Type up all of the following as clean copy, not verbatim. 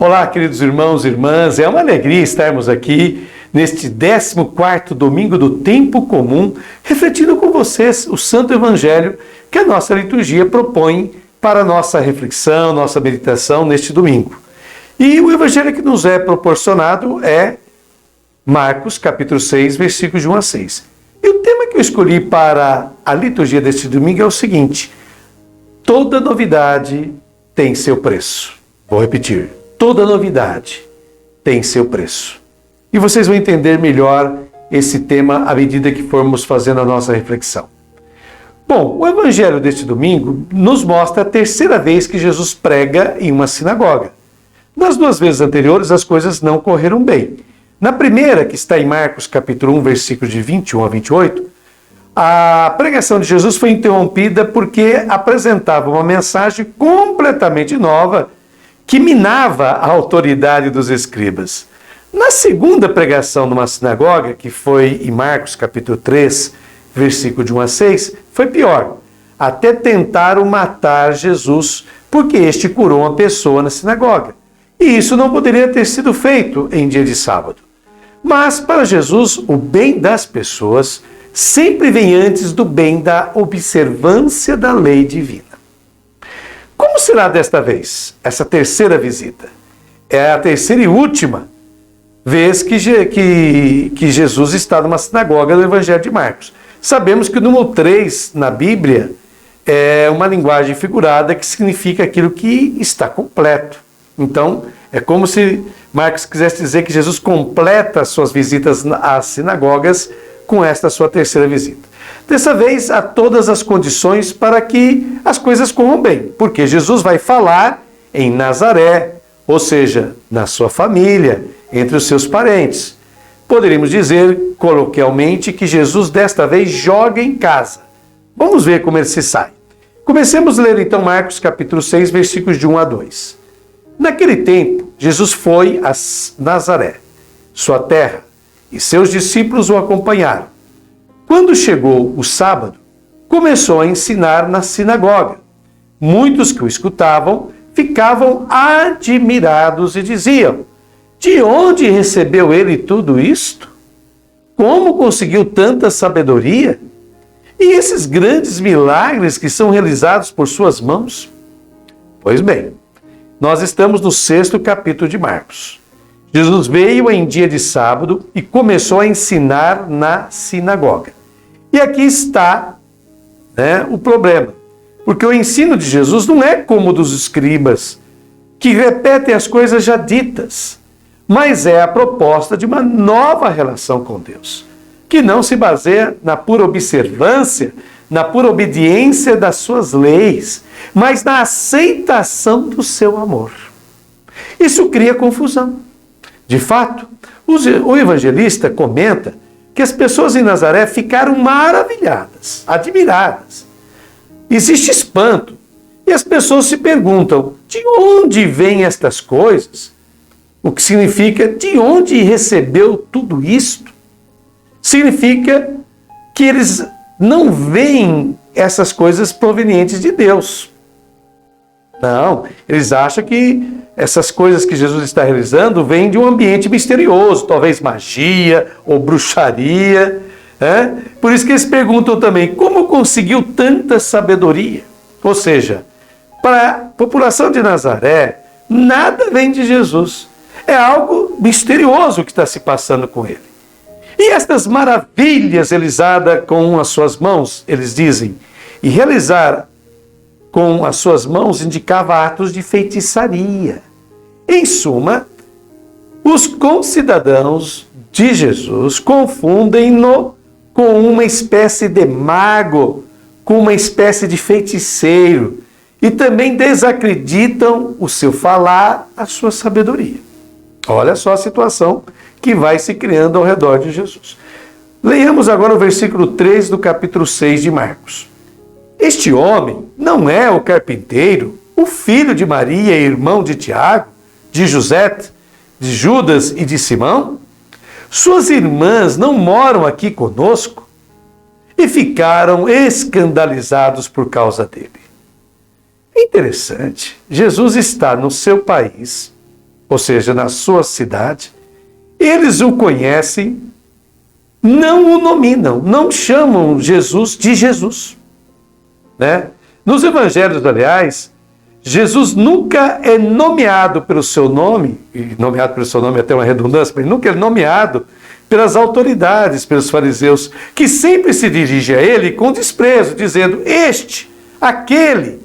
Olá, queridos irmãos e irmãs, é uma alegria estarmos aqui neste 14º domingo do tempo comum, refletindo com vocês o Santo Evangelho que a nossa liturgia propõe para a nossa reflexão, nossa meditação neste domingo. E o Evangelho que nos é proporcionado é Marcos, capítulo 6, versículos de 1 a 6. E o tema que eu escolhi para a liturgia deste domingo é o seguinte: toda novidade tem seu preço. Vou repetir. Toda novidade tem seu preço. E vocês vão entender melhor esse tema à medida que formos fazendo a nossa reflexão. Bom, o evangelho deste domingo nos mostra a terceira vez que Jesus prega em uma sinagoga. Nas duas vezes anteriores, as coisas não correram bem. Na primeira, que está em Marcos capítulo 1, versículos de 21 a 28, a pregação de Jesus foi interrompida porque apresentava uma mensagem completamente nova que minava a autoridade dos escribas. Na segunda pregação numa sinagoga, que foi em Marcos capítulo 3, versículo de 1 a 6, foi pior. Até tentaram matar Jesus, porque este curou uma pessoa na sinagoga. E isso não poderia ter sido feito em dia de sábado. Mas para Jesus, o bem das pessoas sempre vem antes do bem da observância da lei divina. Como será desta vez, essa terceira visita? É a terceira e última vez que Jesus está numa sinagoga do Evangelho de Marcos. Sabemos que o número 3 na Bíblia é uma linguagem figurada que significa aquilo que está completo. Então, é como se Marcos quisesse dizer que Jesus completa as suas visitas às sinagogas com esta sua terceira visita. Dessa vez, há todas as condições para que as coisas corram bem, porque Jesus vai falar em Nazaré, ou seja, na sua família, entre os seus parentes. Poderíamos dizer, coloquialmente, que Jesus desta vez joga em casa. Vamos ver como ele se sai. Comecemos a ler então Marcos capítulo 6, versículos de 1 a 2. Naquele tempo, Jesus foi a Nazaré, sua terra, e seus discípulos o acompanharam. Quando chegou o sábado, começou a ensinar na sinagoga. Muitos que o escutavam ficavam admirados e diziam: de onde recebeu ele tudo isto? Como conseguiu tanta sabedoria? E esses grandes milagres que são realizados por suas mãos? Pois bem, nós estamos no 6º capítulo de Marcos. Jesus veio em dia de sábado e começou a ensinar na sinagoga. E aqui está, o problema. Porque o ensino de Jesus não é como o dos escribas, que repetem as coisas já ditas, mas é a proposta de uma nova relação com Deus, que não se baseia na pura observância, na pura obediência das suas leis, mas na aceitação do seu amor. Isso cria confusão. De fato, o evangelista comenta que as pessoas em Nazaré ficaram maravilhadas, admiradas. Existe espanto. E as pessoas se perguntam: de onde vêm estas coisas? O que significa: de onde recebeu tudo isto? Significa que eles não veem essas coisas provenientes de Deus. Não, eles acham que essas coisas que Jesus está realizando vêm de um ambiente misterioso, talvez magia ou bruxaria. Por isso que eles perguntam também: como conseguiu tanta sabedoria? Ou seja, para a população de Nazaré, nada vem de Jesus. É algo misterioso que está se passando com ele. E estas maravilhas realizadas com as suas mãos, eles dizem, e realizar com as suas mãos indicava atos de feitiçaria. Em suma, os concidadãos de Jesus confundem-no com uma espécie de mago, com uma espécie de feiticeiro, e também desacreditam o seu falar, a sua sabedoria. Olha só a situação que vai se criando ao redor de Jesus. Leiamos agora o versículo 3 do capítulo 6 de Marcos. Este homem não é o carpinteiro, o filho de Maria, irmão de Tiago, de José, de Judas e de Simão? Suas irmãs não moram aqui conosco? E ficaram escandalizados por causa dele. É interessante, Jesus está no seu país, ou seja, na sua cidade, eles o conhecem, não o nominam, não chamam Jesus de Jesus, né? Nos evangelhos, aliás, Jesus nunca é nomeado pelo seu nome, e nomeado pelo seu nome é até uma redundância, mas nunca é nomeado pelas autoridades, pelos fariseus, que sempre se dirigem a ele com desprezo, dizendo, este, aquele.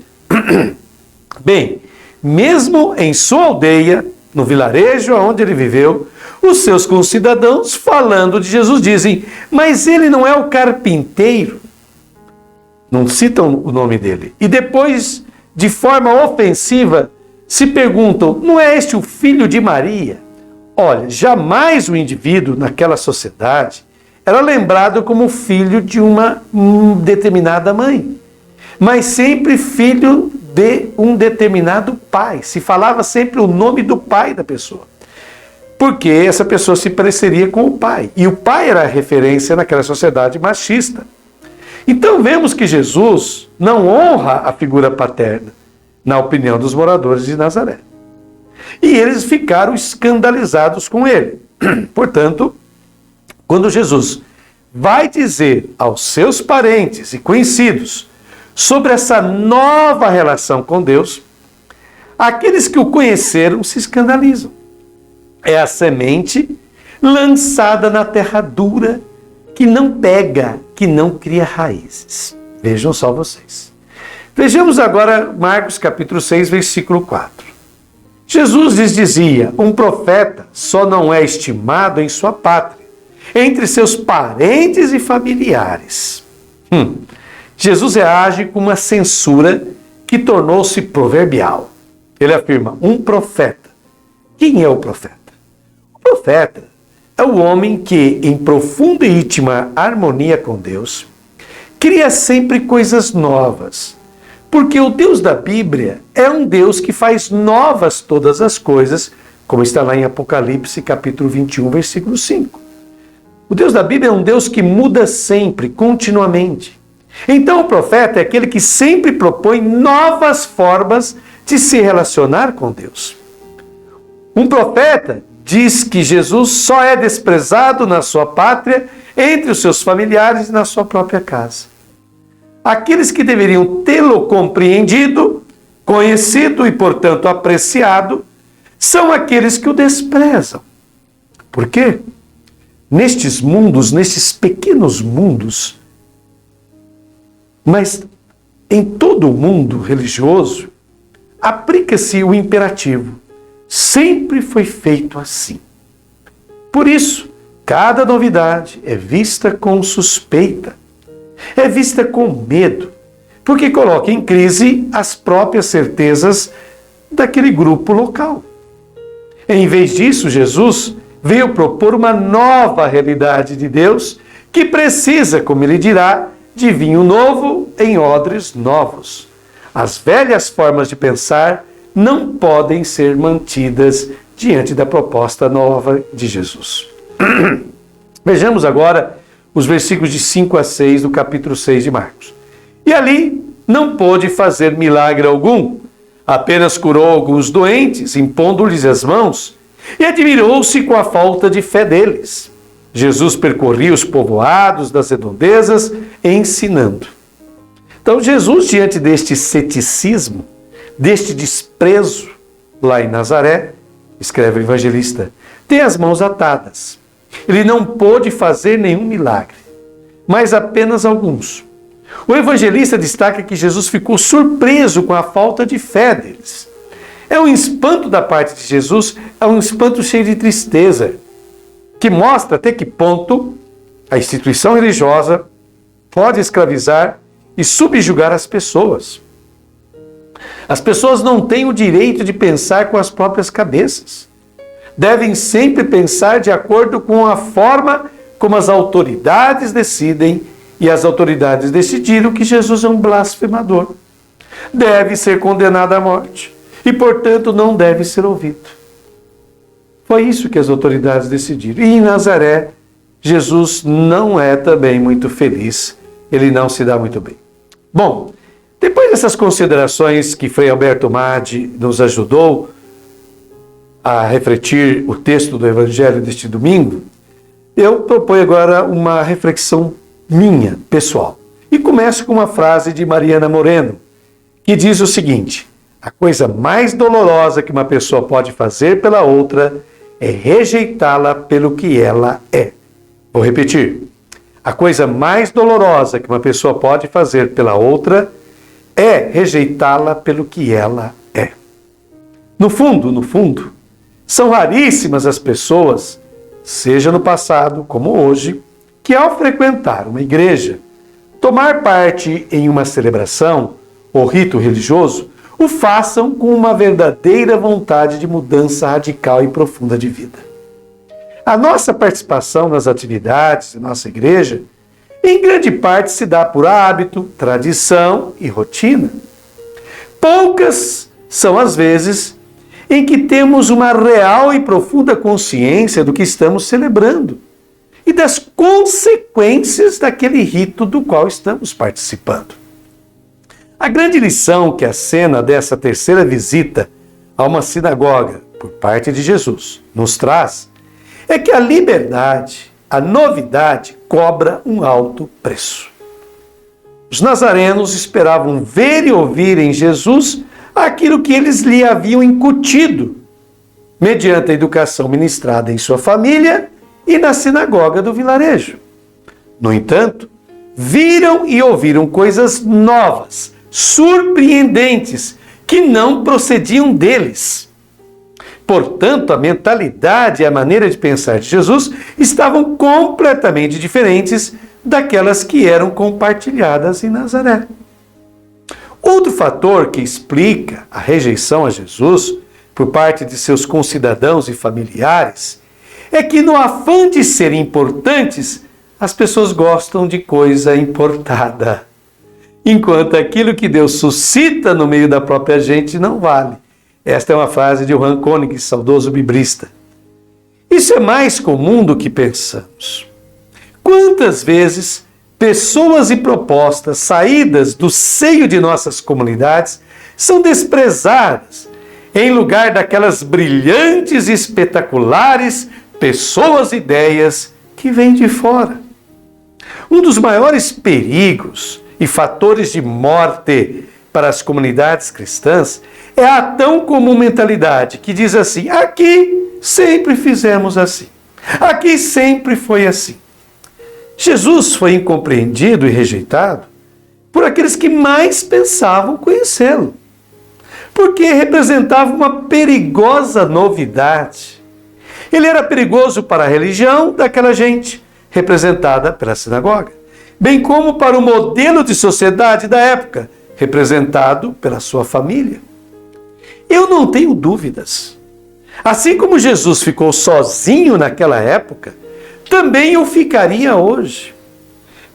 Bem, mesmo em sua aldeia, no vilarejo onde ele viveu, os seus concidadãos, falando de Jesus, dizem, mas ele não é o carpinteiro? Não citam o nome dele. E depois, de forma ofensiva, se perguntam, não é este o filho de Maria? Olha, jamais o indivíduo naquela sociedade era lembrado como filho de uma determinada mãe, mas sempre filho de um determinado pai. Se falava sempre o nome do pai da pessoa, porque essa pessoa se pareceria com o pai. E o pai era a referência naquela sociedade machista. Então vemos que Jesus não honra a figura paterna, na opinião dos moradores de Nazaré. E eles ficaram escandalizados com ele. Portanto, quando Jesus vai dizer aos seus parentes e conhecidos sobre essa nova relação com Deus, aqueles que o conheceram se escandalizam. É a semente lançada na terra dura, que não pega, que não cria raízes. Vejam só vocês. Vejamos agora Marcos capítulo 6, versículo 4. Jesus lhes dizia, um profeta só não é estimado em sua pátria, entre seus parentes e familiares. Jesus reage com uma censura que tornou-se proverbial. Ele afirma, um profeta. Quem é o profeta? O profeta é o homem que, em profunda e íntima harmonia com Deus, cria sempre coisas novas. Porque o Deus da Bíblia é um Deus que faz novas todas as coisas, como está lá em Apocalipse, capítulo 21, versículo 5. O Deus da Bíblia é um Deus que muda sempre, continuamente. Então o profeta é aquele que sempre propõe novas formas de se relacionar com Deus. Um profeta diz que Jesus só é desprezado na sua pátria, entre os seus familiares e na sua própria casa. Aqueles que deveriam tê-lo compreendido, conhecido e, portanto, apreciado, são aqueles que o desprezam. Por quê? Nestes mundos, nestes pequenos mundos, mas em todo o mundo religioso, aplica-se o imperativo. Sempre foi feito assim. Por isso, cada novidade é vista com suspeita, é vista com medo, porque coloca em crise as próprias certezas daquele grupo local. Em vez disso, Jesus veio propor uma nova realidade de Deus que precisa, como ele dirá, de vinho novo em odres novos. As velhas formas de pensar não podem ser mantidas diante da proposta nova de Jesus. Vejamos agora os versículos de 5 a 6 do capítulo 6 de Marcos. E ali não pôde fazer milagre algum, apenas curou alguns doentes, impondo-lhes as mãos, e admirou-se com a falta de fé deles. Jesus percorria os povoados das redondezas, ensinando. Então Jesus, diante deste ceticismo, deste desprezo lá em Nazaré, escreve o evangelista, tem as mãos atadas. Ele não pôde fazer nenhum milagre, mas apenas alguns. O evangelista destaca que Jesus ficou surpreso com a falta de fé deles. É um espanto da parte de Jesus, é um espanto cheio de tristeza, que mostra até que ponto a instituição religiosa pode escravizar e subjugar as pessoas. As pessoas não têm o direito de pensar com as próprias cabeças. Devem sempre pensar de acordo com a forma como as autoridades decidem, e as autoridades decidiram que Jesus é um blasfemador. Deve ser condenado à morte e, portanto, não deve ser ouvido. Foi isso que as autoridades decidiram. E em Nazaré, Jesus não é também muito feliz, ele não se dá muito bem. Bom, depois dessas considerações que Frei Alberto Madi nos ajudou a refletir o texto do Evangelho deste domingo, eu proponho agora uma reflexão minha, pessoal. E começo com uma frase de Mariana Moreno, que diz o seguinte: a coisa mais dolorosa que uma pessoa pode fazer pela outra é rejeitá-la pelo que ela é. Vou repetir. A coisa mais dolorosa que uma pessoa pode fazer pela outra é rejeitá-la pelo que ela é. No fundo, são raríssimas as pessoas, seja no passado como hoje, que ao frequentar uma igreja, tomar parte em uma celebração ou rito religioso, o façam com uma verdadeira vontade de mudança radical e profunda de vida. A nossa participação nas atividades da nossa igreja, em grande parte, se dá por hábito, tradição e rotina. Poucas são as vezes em que temos uma real e profunda consciência do que estamos celebrando e das consequências daquele rito do qual estamos participando. A grande lição que a cena dessa terceira visita a uma sinagoga por parte de Jesus nos traz é que a liberdade, a novidade, cobra um alto preço. Os nazarenos esperavam ver e ouvir em Jesus aquilo que eles lhe haviam incutido, mediante a educação ministrada em sua família e na sinagoga do vilarejo. No entanto, viram e ouviram coisas novas, surpreendentes, que não procediam deles. Portanto, a mentalidade e a maneira de pensar de Jesus estavam completamente diferentes daquelas que eram compartilhadas em Nazaré. Outro fator que explica a rejeição a Jesus por parte de seus concidadãos e familiares é que, no afã de serem importantes, as pessoas gostam de coisa importada, enquanto aquilo que Deus suscita no meio da própria gente não vale. Esta é uma frase de Johann König, saudoso biblista. Isso é mais comum do que pensamos. Quantas vezes pessoas e propostas saídas do seio de nossas comunidades são desprezadas em lugar daquelas brilhantes e espetaculares pessoas e ideias que vêm de fora. Um dos maiores perigos e fatores de morte para as comunidades cristãs é a tão comum mentalidade que diz assim: aqui sempre fizemos assim, aqui sempre foi assim. Jesus foi incompreendido e rejeitado por aqueles que mais pensavam conhecê-lo, porque representava uma perigosa novidade. Ele era perigoso para a religião daquela gente, representada pela sinagoga, bem como para o modelo de sociedade da época, representado pela sua família. Eu não tenho dúvidas. Assim como Jesus ficou sozinho naquela época, também eu ficaria hoje.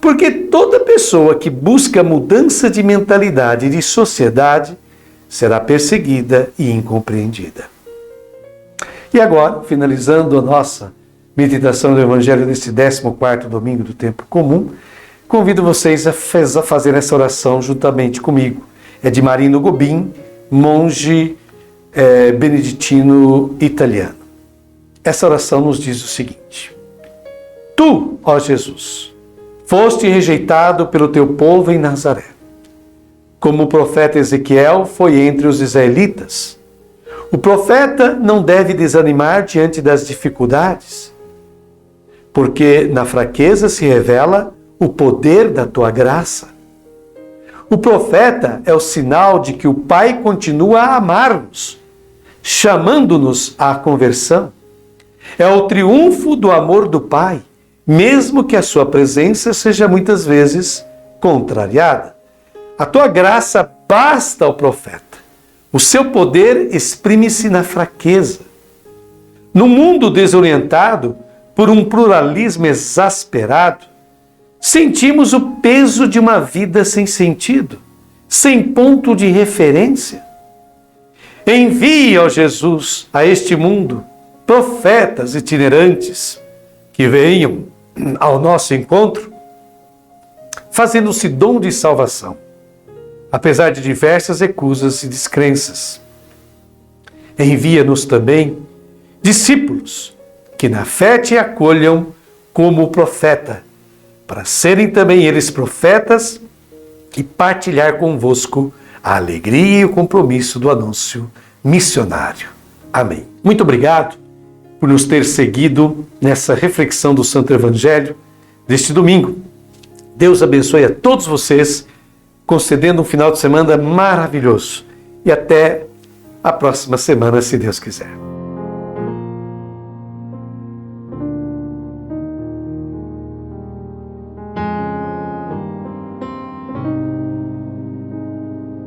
Porque toda pessoa que busca mudança de mentalidade e de sociedade será perseguida e incompreendida. E agora, finalizando a nossa meditação do Evangelho neste 14º domingo do tempo comum, convido vocês a fazer essa oração juntamente comigo. É de Marino Gobin, monge beneditino italiano. Essa oração nos diz o seguinte: Tu, ó Jesus, foste rejeitado pelo teu povo em Nazaré, como o profeta Ezequiel foi entre os israelitas. O profeta não deve desanimar diante das dificuldades, porque na fraqueza se revela o poder da tua graça. O profeta é o sinal de que o Pai continua a amar-nos, chamando-nos à conversão. É o triunfo do amor do Pai, mesmo que a sua presença seja muitas vezes contrariada. A tua graça basta ao profeta. O seu poder exprime-se na fraqueza. No mundo desorientado por um pluralismo exasperado, sentimos o peso de uma vida sem sentido, sem ponto de referência. Envie, ó Jesus, a este mundo profetas itinerantes que venham ao nosso encontro, fazendo-se dom de salvação, apesar de diversas recusas e descrenças. Envia-nos também discípulos que na fé te acolham como profeta, para serem também eles profetas e partilhar convosco a alegria e o compromisso do anúncio missionário. Amém. Muito obrigado por nos ter seguido nessa reflexão do Santo Evangelho deste domingo. Deus abençoe a todos vocês, concedendo um final de semana maravilhoso. E até a próxima semana, se Deus quiser.